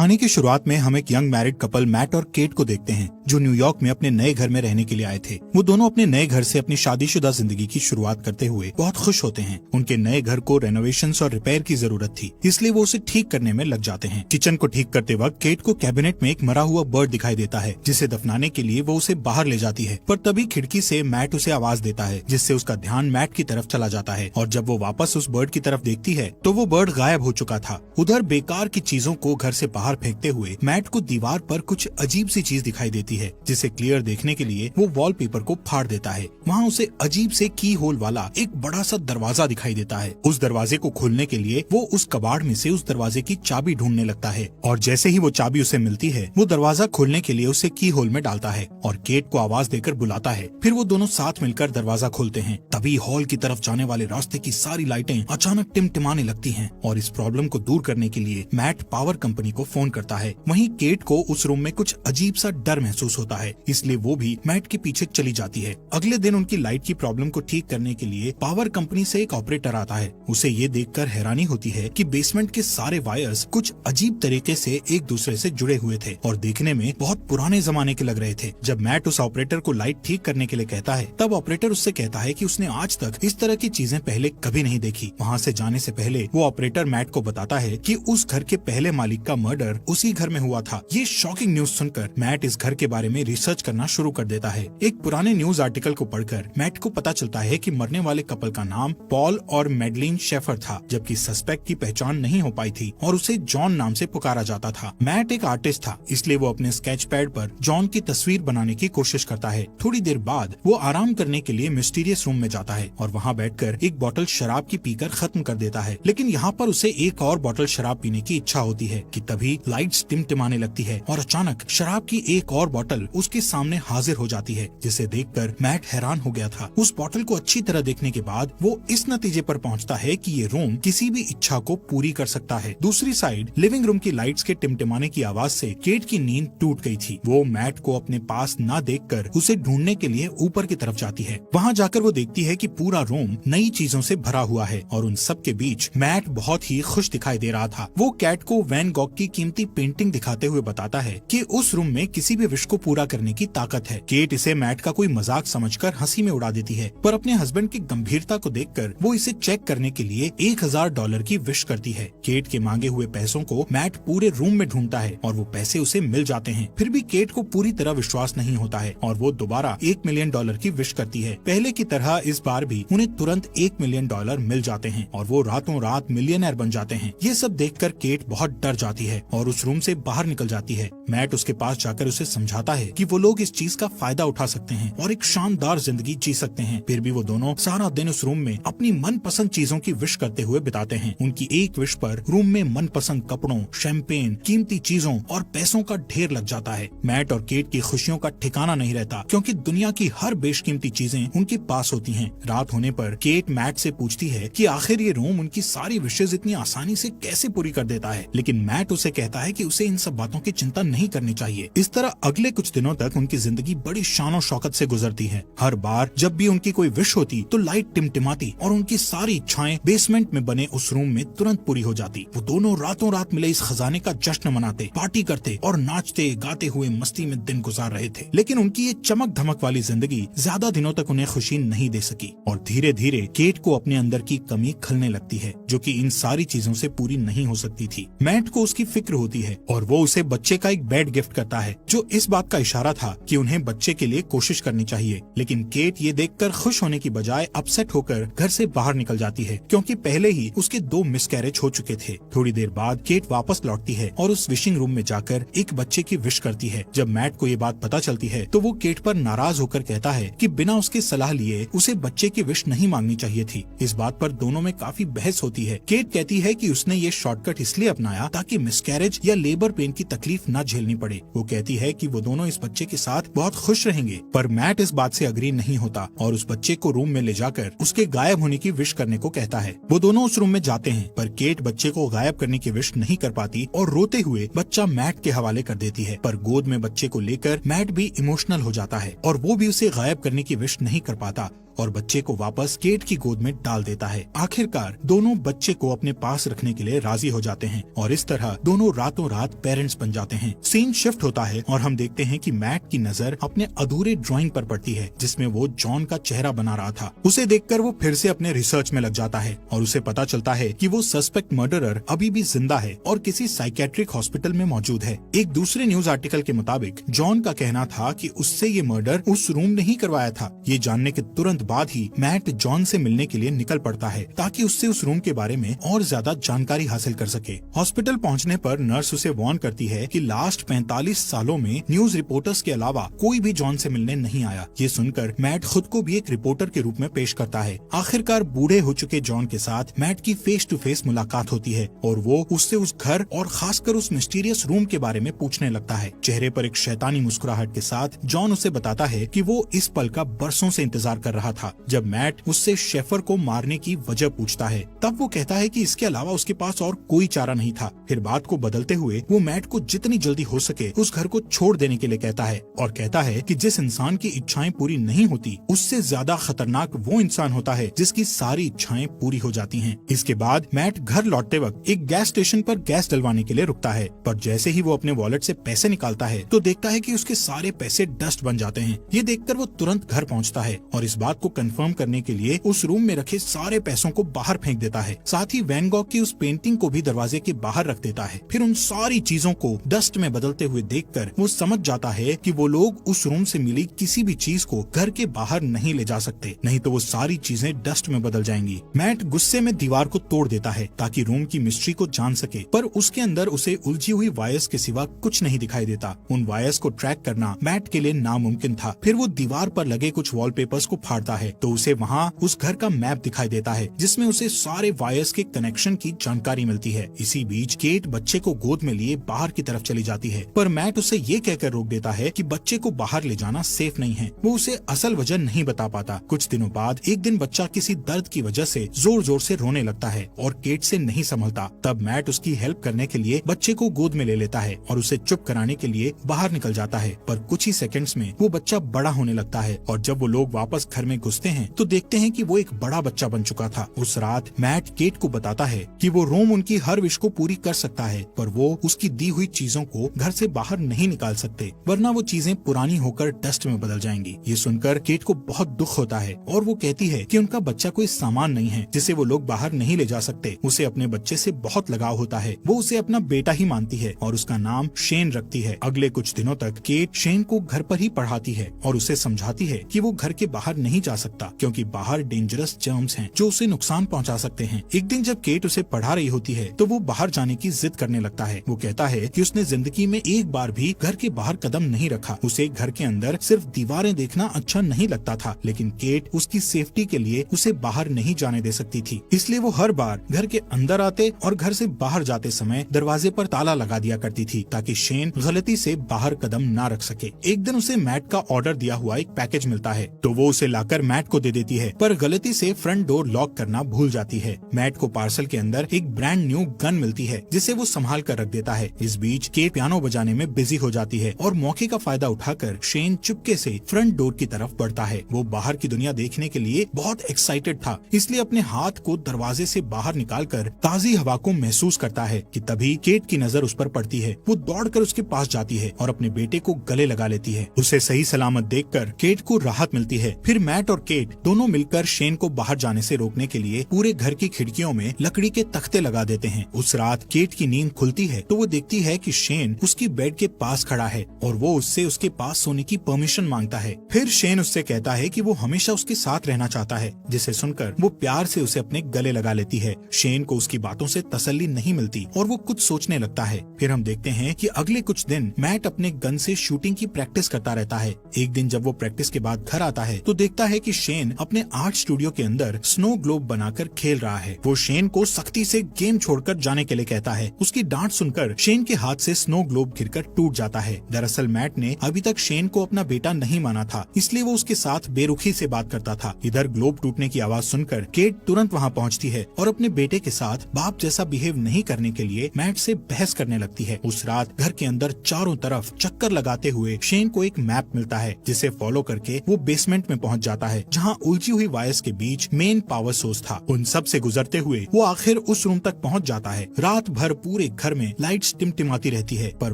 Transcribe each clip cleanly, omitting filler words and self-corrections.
कहानी की शुरुआत में हम एक यंग मैरिड कपल मैट और केट को देखते हैं जो न्यूयॉर्क में अपने नए घर में रहने के लिए आए थे। वो दोनों अपने नए घर से अपनी शादीशुदा जिंदगी की शुरुआत करते हुए बहुत खुश होते हैं। उनके नए घर को रेनोवेशंस और रिपेयर की जरूरत थी, इसलिए वो उसे ठीक करने में लग जाते हैं। किचन को ठीक करते वक्त केट को कैबिनेट में एक मरा हुआ बर्ड दिखाई देता है, जिसे दफनाने के लिए वो उसे बाहर ले जाती है। पर तभी खिड़की से मैट उसे आवाज देता है, जिससे उसका ध्यान मैट की तरफ चला जाता है। और जब वो वापस उस बर्ड की तरफ देखती है तो वो बर्ड गायब हो चुका था। उधर बेकार की चीजों को घर से बाहर फेंकते हुए मैट को दीवार पर कुछ अजीब सी चीज दिखाई देती है, जिसे क्लियर देखने के लिए वो वॉलपेपर को फाड़ देता है। वहाँ उसे अजीब से की होल वाला एक बड़ा सा दरवाजा दिखाई देता है। उस दरवाजे को खोलने के लिए वो उस कबाड़ में से उस दरवाजे की चाबी ढूंढने लगता है, और जैसे ही वो चाबी उसे मिलती है वो दरवाजा खोलने के लिए उसे की होल में डालता है और केट को आवाज देकर बुलाता है। फिर वो दोनों साथ मिलकर दरवाजा खोलते हैं। तभी हॉल की तरफ जाने वाले रास्ते की सारी लाइटें अचानक टिमटिमाने लगती हैं, और इस प्रॉब्लम को दूर करने के लिए मैट पावर कंपनी को फोन करता है। वहीं केट को उस रूम में कुछ अजीब सा डर महसूस होता है, इसलिए वो भी मैट के पीछे चली जाती है। अगले दिन उनकी लाइट की प्रॉब्लम को ठीक करने के लिए पावर कंपनी से एक ऑपरेटर आता है। उसे ये देखकर हैरानी होती है कि बेसमेंट के सारे वायर्स कुछ अजीब तरीके से एक दूसरे से जुड़े हुए थे और देखने में बहुत पुराने जमाने के लग रहे थे। जब मैट उस ऑपरेटर को लाइट ठीक करने के लिए कहता है, तब ऑपरेटर उससे कहता है कि उसने आज तक इस तरह की चीजें पहले कभी नहीं देखी। वहाँ से जाने से पहले वो ऑपरेटर मैट को बताता है कि उस घर के पहले मालिक का मर्डर उसी घर में हुआ था। ये शॉकिंग न्यूज सुनकर मैट इस घर के बारे में रिसर्च करना शुरू कर देता है। एक पुराने न्यूज आर्टिकल को पढ़कर मैट को पता चलता है कि मरने वाले कपल का नाम पॉल और मैडलिन शेफर था, जबकि सस्पेक्ट की पहचान नहीं हो पाई थी और उसे जॉन नाम से पुकारा जाता था। मैट एक आर्टिस्ट था, इसलिए वो अपने स्केच पैड पर जॉन की तस्वीर बनाने की कोशिश करता है। थोड़ी देर बाद वो आराम करने के लिए मिस्टीरियस रूम में जाता है और वहाँ बैठकर एक बोतल शराब की पीकर खत्म कर देता है। लेकिन यहाँ पर उसे एक और बोतल शराब पीने की इच्छा होती है कि तभी लाइट्स टिमटिमाने लगती है और अचानक शराब की एक और बोतल उसके सामने हाजिर हो जाती है, जिसे देखकर मैट हैरान हो गया था। उस बोतल को अच्छी तरह देखने के बाद वो इस नतीजे पर पहुंचता है कि ये रूम किसी भी इच्छा को पूरी कर सकता है। दूसरी साइड लिविंग रूम की लाइट्स के टिमटिमाने की आवाज से केट की नींद टूट गई थी। वो मैट को अपने पास न देखकर उसे ढूंढने के लिए ऊपर की तरफ जाती है। वहाँ जाकर वो देखती है कि पूरा रूम नई चीजों से भरा हुआ है और उन सब के बीच मैट बहुत ही खुश दिखाई दे रहा था। वो कैट को वैन गॉग की कीमती पेंटिंग दिखाते हुए बताता है कि उस रूम में किसी भी विश को पूरा करने की ताकत है। केट इसे मैट का कोई मजाक समझकर हंसी में उड़ा देती है, पर अपने हस्बैंड की गंभीरता को देखकर वो इसे चेक करने के लिए $1000 की विश करती है। केट के मांगे हुए पैसों को मैट पूरे रूम में ढूंढता है और वो पैसे उसे मिल जाते हैं। फिर भी केट को पूरी तरह विश्वास नहीं होता है और वो दोबारा $1 मिलियन की विश करती है। पहले की तरह इस बार भी उन्हें तुरंत $1 मिलियन मिल जाते हैं और वो रातों रात मिलियनर बन जाते हैं। ये सब देखकर केट बहुत डर जाती है और उस रूम से बाहर निकल जाती है। मैट उसके पास जाकर उसे समझाता है कि वो लोग इस चीज का फायदा उठा सकते हैं और एक शानदार जिंदगी जी सकते हैं। फिर भी वो दोनों सारा दिन उस रूम में अपनी मनपसंद चीजों की विश करते हुए बिताते हैं। उनकी एक विश पर रूम में मनपसंद कपड़ों, शैंपेन, कीमती चीजों और पैसों का ढेर लग जाता है। मैट और केट की खुशियों का ठिकाना नहीं रहता, क्योंकि दुनिया की हर बेशकीमती चीजें उनके पास होती हैं। रात होने पर केट मैट से पूछती है कि आखिर ये रूम उनकी सारी विशेष इतनी आसानी से कैसे पूरी कर देता है, लेकिन मैट उसे कहता है कि उसे इन सब बातों की चिंता नहीं करनी चाहिए। इस तरह अगले कुछ दिनों तक उनकी जिंदगी बड़ी शान और शौकत से गुजरती है। हर बार जब भी उनकी कोई विश होती तो लाइट टिमटिमाती और उनकी सारी इच्छाएं बेसमेंट में बने उस रूम में तुरंत पूरी हो जाती। वो दोनों रातों रात मिले इस खजाने का जश्न मनाते, पार्टी करते और नाचते गाते हुए मस्ती में दिन गुजार रहे थे। लेकिन उनकी ये चमक धमक वाली जिंदगी ज्यादा दिनों तक उन्हें खुशी नहीं दे सकी और धीरे धीरे केट को अपने अंदर की कमी खलने लगती है, जो कि इन सारी चीजों से पूरी नहीं हो सकती थी। मैट को उसकी फिक्र होती है और वो उसे बच्चे का एक बेड गिफ्ट करता है, जो इस बात का इशारा था कि उन्हें बच्चे के लिए कोशिश करनी चाहिए। लेकिन केट ये देखकर खुश होने की बजाय अपसेट होकर घर से बाहर निकल जाती है, क्योंकि पहले ही उसके 2 मिसकैरेज हो चुके थे। थोड़ी देर बाद केट वापस लौटती है और उस विशिंग रूम में जाकर एक बच्चे की विश करती है। जब मैट को ये बात पता चलती है तो वो केट पर नाराज होकर कहता है कि बिना उसकी सलाह लिए उसे बच्चे की विश नहीं मांगनी चाहिए थी। इस बात पर दोनों में काफी बहस होती है। केट कहती है कि उसने ये शॉर्टकट इसलिए अपनाया ताकि मिसकैरेज या लेबर पेन की तकलीफ न झेलनी पड़े। वो कहती है कि वो दोनों इस बच्चे के साथ बहुत खुश रहेंगे, पर मैट इस बात से अग्री नहीं होता और उस बच्चे को रूम में ले जाकर उसके गायब होने की विश करने को कहता है। वो दोनों उस रूम में जाते हैं, पर केट बच्चे को गायब करने की विश नहीं कर पाती और रोते हुए बच्चा मैट के हवाले कर देती है। पर गोद में बच्चे को लेकर मैट भी इमोशनल हो जाता है और वो भी उसे गायब करने की विश नहीं कर पाता। और बच्चे को वापस केट की गोद में डाल देता है। आखिरकार दोनों बच्चे को अपने पास रखने के लिए राजी हो जाते हैं और इस तरह दोनों रातों रात पेरेंट्स बन जाते हैं। सीन शिफ्ट होता है और हम देखते हैं कि मैट की नजर अपने अधूरे ड्राइंग पर पड़ती है जिसमें वो जॉन का चेहरा बना रहा था। उसे देखकर वो फिर से अपने रिसर्च में लग जाता है और उसे पता चलता है कि वो सस्पेक्ट मर्डरर अभी भी जिंदा है और किसी साइकेट्रिक हॉस्पिटल में मौजूद है। एक दूसरे न्यूज आर्टिकल के मुताबिक जॉन का कहना था कि उससे ये मर्डर उस रूम ने ही करवाया था। ये जानने के तुरंत बाद ही मैट जॉन से मिलने के लिए निकल पड़ता है ताकि उससे उस रूम के बारे में और ज्यादा जानकारी हासिल कर सके। हॉस्पिटल पहुंचने पर नर्स उसे वार्न करती है कि लास्ट 45 सालों में न्यूज रिपोर्टर्स के अलावा कोई भी जॉन से मिलने नहीं आया। ये सुनकर मैट खुद को भी एक रिपोर्टर के रूप में पेश करता है। आखिरकार बूढ़े हो चुके जॉन के साथ मैट की फेस टू फेस मुलाकात होती है और वो उससे उस घर और खासकर उस मिस्टीरियस रूम के बारे में पूछने लगता है। चेहरे पर एक शैतानी मुस्कुराहट के साथ जॉन उसे बताता है कि वो इस पल का बरसों से इंतजार कर रहा था जब मैट उससे शेफर को मारने की वजह पूछता है। तब वो कहता है कि इसके अलावा उसके पास और कोई चारा नहीं था। फिर बात को बदलते हुए वो मैट को जितनी जल्दी हो सके उस घर को छोड़ देने के लिए कहता है और कहता है कि जिस इंसान की इच्छाएं पूरी नहीं होती उससे ज्यादा खतरनाक वो इंसान होता है जिसकी सारी इच्छाएं पूरी हो जाती हैं। इसके बाद मैट घर लौटते वक्त एक गैस स्टेशन पर गैस डलवाने के लिए रुकता है, पर जैसे ही वो अपने वॉलेट से पैसे निकालता है तो देखता है कि उसके सारे पैसे डस्ट बन जाते हैं। ये देखकर वो तुरंत घर पहुंचता है और इस बात को कंफर्म करने के लिए उस रूम में रखे सारे पैसों को बाहर फेंक देता है। साथ ही वैन गॉग की उस पेंटिंग को भी दरवाजे के बाहर रख देता है। फिर उन सारी चीजों को डस्ट में बदलते हुए देखकर वो समझ जाता है कि वो लोग उस रूम से मिली किसी भी चीज को घर के बाहर नहीं ले जा सकते, नहीं तो वो सारी चीजें डस्ट में बदल जाएंगी। मैट गुस्से में दीवार को तोड़ देता है ताकि रूम की मिस्ट्री को जान सके, पर उसके अंदर उसे उलझी हुई वायर्स के सिवा कुछ नहीं दिखाई देता। उन वायर्स को ट्रैक करना मैट के लिए नामुमकिन था। फिर वो दीवार पर लगे कुछ वॉलपेपर्स को फाड़ता है तो उसे वहाँ उस घर का मैप दिखाई देता है जिसमें उसे सारे वायर्स के कनेक्शन की जानकारी मिलती है। इसी बीच केट बच्चे को गोद में लिए बाहर की तरफ चली जाती है, पर मैट उसे ये कहकर रोक देता है कि बच्चे को बाहर ले जाना सेफ नहीं है। वो उसे असल वजह नहीं बता पाता। कुछ दिनों बाद एक दिन बच्चा किसी दर्द की वजह से जोर जोर से रोने लगता है और केट से नहीं संभलता। तब मैट उसकी हेल्प करने के लिए बच्चे को गोद में ले लेता है और उसे चुप कराने के लिए बाहर निकल जाता है, पर कुछ ही सेकंड्स में वो बच्चा बड़ा होने लगता है और जब वो लोग वापस घर में घुसते हैं तो देखते हैं कि वो एक बड़ा बच्चा बन चुका था। उस रात मैट केट को बताता है कि वो रोम उनकी हर विश को पूरी कर सकता है, पर वो उसकी दी हुई चीजों को घर से बाहर नहीं निकाल सकते, वरना वो चीजें पुरानी होकर डस्ट में बदल जाएंगी। ये सुनकर केट को बहुत दुख होता है और वो कहती है कि उनका बच्चा कोई सामान नहीं है जिसे वो लोग बाहर नहीं ले जा सकते। उसे अपने बच्चे से बहुत लगाव होता है। वो उसे अपना बेटा ही मानती है और उसका नाम शेन रखती है। अगले कुछ दिनों तक केट शेन को घर पर ही पढ़ाती है और उसे समझाती है कि वो घर के बाहर नहीं जा सकता क्योंकि बाहर डेंजरस जर्म्स हैं जो उसे नुकसान पहुंचा सकते हैं। एक दिन जब केट उसे पढ़ा रही होती है तो वो बाहर जाने की जिद करने लगता है। वो कहता है कि उसने जिंदगी में एक बार भी घर के बाहर कदम नहीं रखा। उसे घर के अंदर सिर्फ दीवारें देखना अच्छा नहीं लगता था, लेकिन केट उसकी सेफ्टी के लिए उसे बाहर नहीं जाने दे सकती थी। इसलिए वो हर बार घर के अंदर आते और घर से बाहर जाते समय दरवाजे पर ताला लगा दिया करती थी ताकि शेन गलती से बाहर कदम ना रख सके। एक दिन उसे मैट का ऑर्डर दिया हुआ एक पैकेज मिलता है तो वो उसे लाकर मैट को दे देती है, पर गलती से फ्रंट डोर लॉक करना भूल जाती है। मैट को पार्सल के अंदर एक ब्रांड न्यू गन मिलती है जिसे वो संभाल कर रख देता है। इस बीच केट पियानो बजाने में बिजी हो जाती है और मौके का फायदा उठाकर शेन चुपके से फ्रंट डोर की तरफ बढ़ता है। वो बाहर की दुनिया देखने के लिए बहुत एक्साइटेड था, इसलिए अपने हाथ को दरवाजे से बाहर निकालकर ताजी हवा को महसूस करता है कि तभी केट की नजर उस पर पड़ती है। वो दौड़कर उसके पास जाती है और अपने बेटे को गले लगा लेती है। उसे सही सलामत देखकर केट को राहत मिलती है। फिर मैट और केट दोनों मिलकर शेन को बाहर जाने से रोकने के लिए पूरे घर की खिड़कियों में लकड़ी के तख्ते लगा देते हैं। उस रात केट की नींद खुलती है तो वो देखती है कि शेन उसकी बेड के पास खड़ा है और वो उससे उसके पास सोने की परमिशन मांगता है। फिर शेन उससे कहता है कि वो हमेशा उसके साथ रहना चाहता है, जिसे सुनकर वो प्यार से उसे अपने गले लगा लेती है। शेन को उसकी बातों से तसल्ली नहीं मिलती और वो कुछ सोचने लगता है। फिर हम देखते हैं कि अगले कुछ दिन मैट अपने गन से शूटिंग की प्रैक्टिस करता रहता है। एक दिन जब वो प्रैक्टिस के बाद घर आता है तो देखता है कि शेन अपने आर्ट स्टूडियो के अंदर स्नो ग्लोब बनाकर खेल रहा है। वो शेन को सख्ती से गेम छोड़कर जाने के लिए कहता है। उसकी डांट सुनकर शेन के हाथ से स्नो ग्लोब गिरकर टूट जाता है। दरअसल मैट ने अभी तक शेन को अपना बेटा नहीं माना था, इसलिए वो उसके साथ बेरुखी से बात करता था। इधर ग्लोब टूटने की आवाज सुनकर केट तुरंत वहाँ पहुँचती है और अपने बेटे के साथ बाप जैसा बिहेव नहीं करने के लिए मैट से बहस करने लगती है। उस रात घर के अंदर चारों तरफ चक्कर लगाते हुए शेन को एक मैप मिलता है जिसे फॉलो करके वो बेसमेंट में पहुँच जाता जाता है जहाँ उलझी हुई वायर्स के बीच मेन पावर सोर्स था। उन सब से गुजरते हुए वो आखिर उस रूम तक पहुँच जाता है। रात भर पूरे घर में लाइट्स टिमटिमाती रहती है, पर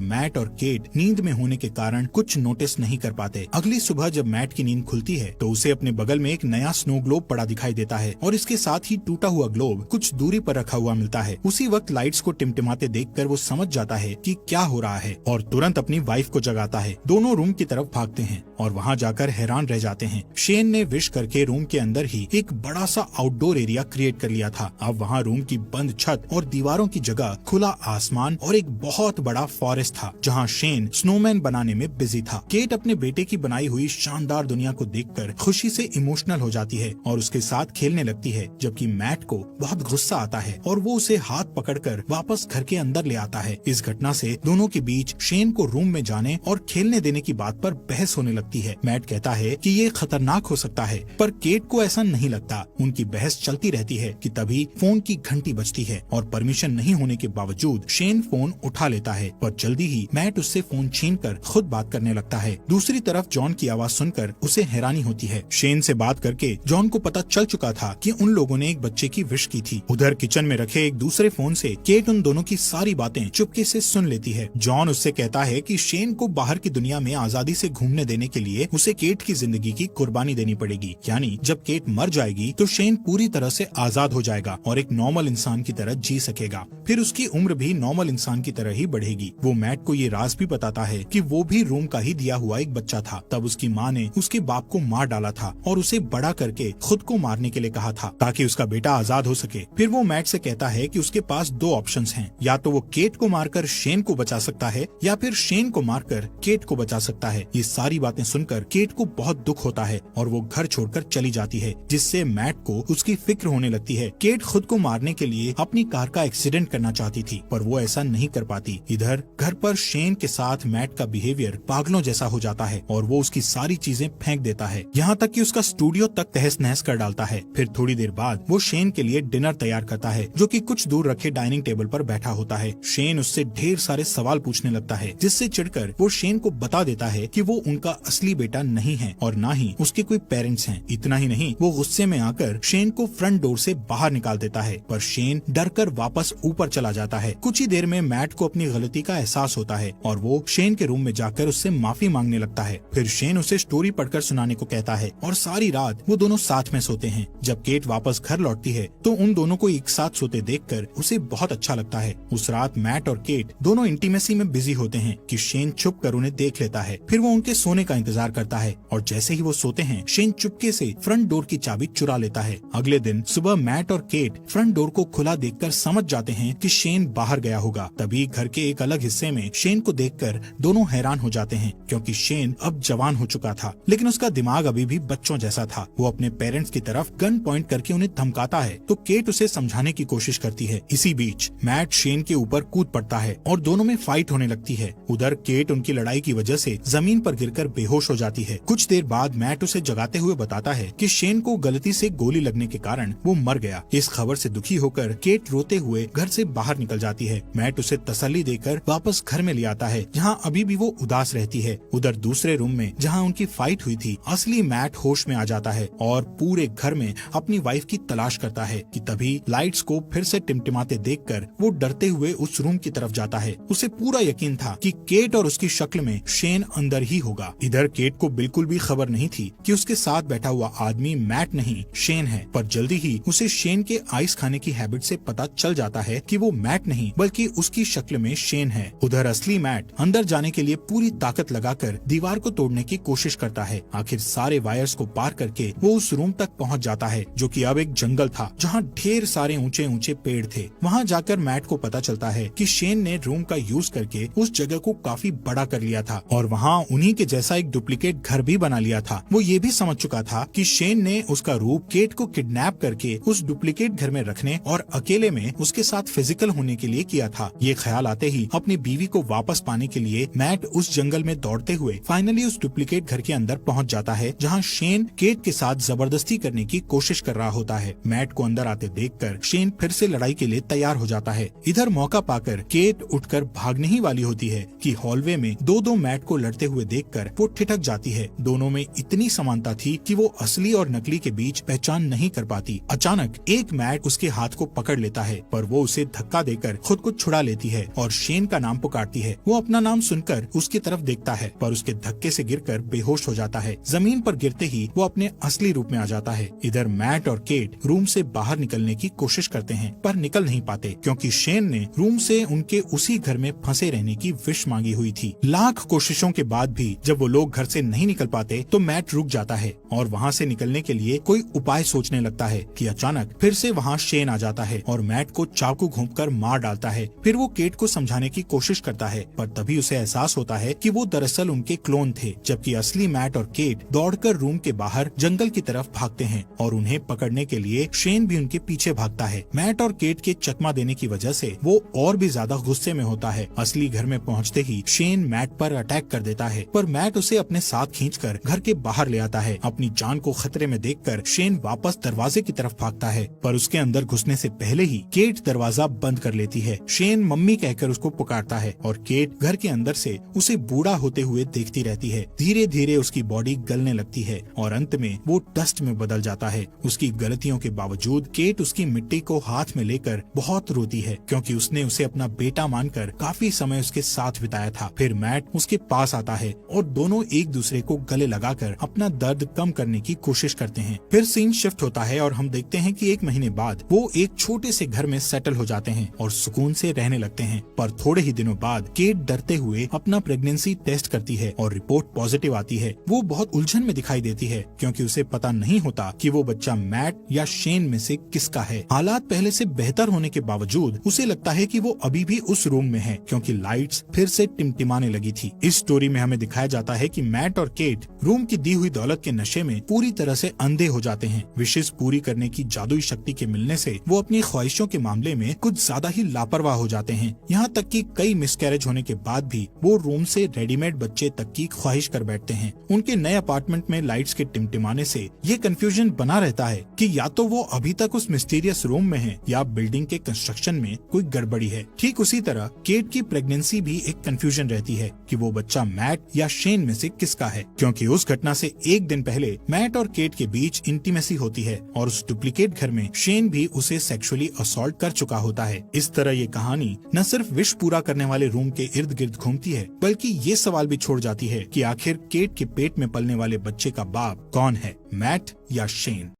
मैट और केट नींद में होने के कारण कुछ नोटिस नहीं कर पाते। अगली सुबह जब मैट की नींद खुलती है तो उसे अपने बगल में एक नया स्नो ग्लोब पड़ा दिखाई देता है और इसके साथ ही टूटा हुआ ग्लोब कुछ दूरी पर रखा हुआ मिलता है। उसी वक्त लाइट्स को टिमटिमाते देखकर वो समझ जाता है कि क्या हो रहा है और तुरंत अपनी वाइफ को जगाता है। दोनों रूम की तरफ भागते हैं और वहाँ जाकर हैरान रह जाते हैं। शेन ने विश करके रूम के अंदर ही एक बड़ा सा आउटडोर एरिया क्रिएट कर लिया था। अब वहाँ रूम की बंद छत और दीवारों की जगह खुला आसमान और एक बहुत बड़ा फॉरेस्ट था जहाँ शेन स्नोमैन बनाने में बिजी था। केट अपने बेटे की बनाई हुई शानदार दुनिया को देखकर खुशी से इमोशनल हो जाती है और उसके साथ खेलने लगती है, जबकि मैट को बहुत गुस्सा आता है और वो उसे हाथ पकड़कर वापस घर के अंदर ले आता है। इस घटना से दोनों के बीच शेन को रूम में जाने और खेलने देने की बात पर बहस होने लगती है। मैट कहता है कि ये खतरनाक हो सकता है, पर केट को ऐसा नहीं लगता। उनकी बहस चलती रहती है कि तभी फोन की घंटी बजती है और परमिशन नहीं होने के बावजूद शेन फोन उठा लेता है, पर जल्दी ही मैट उससे फोन छीनकर खुद बात करने लगता है। दूसरी तरफ जॉन की आवाज सुनकर उसे हैरानी होती है। शेन से बात करके जॉन को पता चल चुका था कि उन लोगों ने एक बच्चे की विश की थी। उधर किचन में रखे एक दूसरे फोन से केट उन दोनों की सारी बातें चुपके से सुन लेती है। जॉन उससे कहता है कि शेन को बाहर की दुनिया में आजादी से घूमने देने के लिए उसे केट की जिंदगी की कुर्बानी देनी पड़ेगी, यानी जब केट मर जाएगी तो शेन पूरी तरह से आजाद हो जाएगा और एक नॉर्मल इंसान की तरह जी सकेगा। फिर उसकी उम्र भी नॉर्मल इंसान की तरह ही बढ़ेगी। वो मैट को ये राज भी बताता है कि वो भी रोम का ही दिया हुआ एक बच्चा था। तब उसकी माँ ने उसके बाप को मार डाला था और उसे बड़ा करके खुद को मारने के लिए कहा था ताकि उसका बेटा आजाद हो सके। फिर वो मैट से कहता है कि उसके पास दो ऑप्शंस हैं, या तो वो केट को मारकर शेन को बचा सकता है या फिर शेन को मारकर केट को बचा सकता है। ये सारी बातें सुनकर केट को बहुत दुख होता है और वो घर छोड़कर चली जाती है, जिससे मैट को उसकी फिक्र होने लगती है। केट खुद को मारने के लिए अपनी कार का एक्सीडेंट करना चाहती थी, पर वो ऐसा नहीं कर पाती। इधर घर पर शेन के साथ मैट का बिहेवियर पागलों जैसा हो जाता है और वो उसकी सारी चीजें फेंक देता है, यहाँ तक कि उसका स्टूडियो तक तहस नहस कर डालता है। फिर थोड़ी देर बाद वो शेन के लिए डिनर तैयार करता है, जो कि कुछ दूर रखे डाइनिंग टेबल पर बैठा होता है। शेन उससे ढेर सारे सवाल पूछने लगता है, जिससे चिढ़कर वो शेन को बता देता है कि वो उनका असली बेटा नहीं है और ना ही उसके कोई पेरेंट्स हैं। इतना ही नहीं, वो गुस्से में आकर शेन को फ्रंट डोर से बाहर निकाल देता है, पर शेन डरकर वापस ऊपर चला जाता है। कुछ ही देर में मैट को अपनी गलती का एहसास होता है और वो शेन के रूम में जाकर उससे माफी मांगने लगता है। फिर शेन उसे स्टोरी पढ़कर सुनाने को कहता है और सारी रात वो दोनों साथ में सोते हैं। जब केट वापस घर लौटती है तो उन दोनों को एक साथ सोते देखकर उसे बहुत अच्छा लगता है। उस रात मैट और केट दोनों इंटीमेसी में बिजी होते हैं कि शेन छुप कर उन्हें देख लेता है। फिर वो उनके सोने का इंतजार करता है और जैसे ही वो सोते हैं, शेन चुपके से फ्रंट डोर की चाबी चुरा लेता है। अगले दिन सुबह मैट और केट फ्रंट डोर को खुला देखकर समझ जाते हैं कि शेन बाहर गया होगा। तभी घर के एक अलग हिस्से में शेन को देखकर दोनों हैरान हो जाते हैं, क्योंकि शेन अब जवान हो चुका था, लेकिन उसका दिमाग अभी भी बच्चों जैसा था। वो अपने पेरेंट्स की तरफ गन पॉइंट करके उन्हें धमकाता है, तो केट उसे समझाने की कोशिश करती है। इसी बीच मैट शेन के ऊपर कूद पड़ता है और दोनों में फाइट होने लगती है। उधर केट उनकी लड़ाई की वजह से जमीन पर गिरकर बेहोश हो जाती है। कुछ देर बाद मैट उसे जगाते हुए बताता है कि शेन को गलती से गोली लगने के कारण वो मर गया। इस खबर से दुखी होकर केट रोते हुए घर से बाहर निकल जाती है। मैट उसे तसल्ली देकर वापस घर में ले आता है, जहाँ अभी भी वो उदास रहती है। उधर दूसरे रूम में जहाँ उनकी फाइट हुई थी, असली मैट होश में आ जाता है और पूरे घर में अपनी वाइफ की तलाश करता है कि तभी लाइट्स को फिर से टिमटिमाते देखकर वो डरते हुए उस रूम की तरफ जाता है। उसे पूरा यकीन था कि केट और उसकी शक्ल में शेन अंदर ही होगा। इधर केट को बिल्कुल भी खबर नहीं थी कि उसके साथ बैठा हुआ आदमी मैट नहीं शेन है, पर जल्दी ही उसे शेन के आइस खाने की हैबिट से पता चल जाता है कि वो मैट नहीं बल्कि उसकी शक्ल में शेन है। उधर असली मैट अंदर जाने के लिए पूरी ताकत लगाकर दीवार को तोड़ने की कोशिश करता है। आखिर सारे वायर्स को पार करके वो उस रूम तक पहुंच जाता है, जो कि अब एक जंगल था जहां ढेर सारे ऊंचे ऊंचे पेड़ थे। वहां जाकर मैट को पता चलता है कि शेन ने रूम का यूज करके उस जगह को काफी बड़ा कर लिया था और वहाँ उन्हीं के जैसा एक डुप्लीकेट घर भी बना लिया था। वो ये भी समझ चुका था कि शेन ने उसका रूप केट को किडनैप करके उस डुप्लीकेट घर में रखने और अकेले में उसके साथ फिजिकल होने के लिए किया था। ये ख्याल आते ही अपनी बीवी को वापस पाने के लिए मैट उस जंगल में दौड़ते हुए फाइनली उस डुप्लीकेट घर के अंदर पहुंच जाता है, जहां शेन केट के साथ जबरदस्ती करने की कोशिश कर रहा होता है। मैट को अंदर आते देखकर शेन फिर से लड़ाई के लिए तैयार हो जाता है। इधर मौका पाकर केट उठकर भागने ही वाली होती है कि हॉलवे में दो मैट को लड़ते हुए देखकर वो ठिठक जाती है। दोनों में इतनी समानता थी कि वो असली और नकली के बीच पहचान नहीं कर पाती। अचानक एक मैट उसके हाथ को पकड़ लेता है, पर वो उसे धक्का देकर खुद को छुड़ा लेती है और शेन का नाम पुकारती है। वो अपना नाम सुनकर उसकी तरफ देखता है, पर उसके धक्के से गिरकर बेहोश हो जाता है। जमीन पर गिरते ही वो अपने असली रूप में आ जाता है। इधर मैट और केट रूम से बाहर निकलने की कोशिश करते हैं, पर निकल नहीं पाते क्योंकि शेन ने रूम से उनके उसी घर में फंसे रहने की विश मांगी हुई थी। लाख कोशिशों के बाद भी जब वो लोग घर से नहीं निकल पाते तो मैट रुक जाता है और वहाँ से निकलने के लिए कोई उपाय सोचने लगता है कि अचानक फिर से वहाँ शेन आ जाता है और मैट को चाकू घोंपकर मार डालता है। फिर वो केट को समझाने की कोशिश करता है, पर तभी उसे एहसास होता है कि वो दरअसल उनके क्लोन थे, जबकि असली मैट और केट दौड़कर रूम के बाहर जंगल की तरफ भागते हैं और उन्हें पकड़ने के लिए शेन भी उनके पीछे भागता है। मैट और केट के चकमा देने की वजह से वो और भी ज्यादा गुस्से में होता है। असली घर में पहुंचते ही शेन मैट पर अटैक कर देता है, पर मैट उसे अपने साथ खींचकर घर के बाहर ले आता है। अपनी जान को खतरे में देखकर शेन वापस दरवाजे की तरफ भागता है, पर उसके अंदर घुसने से पहले ही केट दरवाजा बंद कर लेती है। शेन मम्मी कहकर उसको पुकारता है और केट घर के अंदर से उसे बूढ़ा होते हुए देखती रहती है। धीरे धीरे उसकी बॉडी गलने लगती है और अंत में वो डस्ट में बदल जाता है। उसकी गलतियों के बावजूद केट उसकी मिट्टी को हाथ में लेकर बहुत रोती है, क्योंकि उसने उसे अपना बेटा मानकर काफी समय उसके साथ बिताया था। फिर मैट उसके पास आता है और दोनों एक दूसरे को गले लगाकर अपना दर्द कम करने की कोशिश करते हैं। फिर सीन शिफ्ट होता है और हम देखते हैं कि 1 महीने बाद वो एक छोटे से घर में सेटल हो जाते हैं और सुकून से रहने लगते हैं। पर थोड़े ही दिनों बाद केट डरते हुए अपना प्रेगनेंसी टेस्ट करती है और रिपोर्ट पॉजिटिव आती है। वो बहुत उलझन में दिखाई देती है, क्योंकि उसे पता नहीं होता कि वो बच्चा मैट या शेन में से किसका है। हालात पहले से बेहतर होने के बावजूद उसे लगता है कि वो अभी भी उस रूम में है, क्योंकि लाइट्स फिर से टिमटिमाने लगी थी। इस स्टोरी में हमें दिखाया जाता है कि मैट और केट रूम की दी हुई दौलत के नशे में पूरी तरह से अंधे हो जाते हैं। विशेष पूरी करने की जादुई शक्ति के मिलने से वो अपनी ख्वाहिशों के मामले में कुछ ज्यादा ही लापरवाह हो जाते हैं। यहाँ तक कि कई मिसकैरेज होने के बाद भी वो रूम से रेडीमेड बच्चे तक की ख्वाहिश कर बैठते हैं। उनके नए अपार्टमेंट में लाइट्स के टिमटिमाने से ये कंफ्यूजन बना रहता है कि या तो वो अभी तक उस मिस्टीरियस रूम में है या बिल्डिंग के कंस्ट्रक्शन में कोई गड़बड़ी है। ठीक उसी तरह केट की प्रेगनेंसी भी एक कंफ्यूजन रहती है कि वो बच्चा मैट या शेन में से किसका है, क्योंकि उस घटना से 1 दिन पहले मैट और केट के बीच इंटीमेसी होती है और उस डुप्लीकेट घर में शेन भी उसे सेक्सुअली असॉल्ट कर चुका होता है। इस तरह ये कहानी न सिर्फ विश पूरा करने वाले रूम के इर्द गिर्द घूमती है, बल्कि ये सवाल भी छोड़ जाती है कि आखिर केट के पेट में पलने वाले बच्चे का बाप कौन है, मैट या शेन।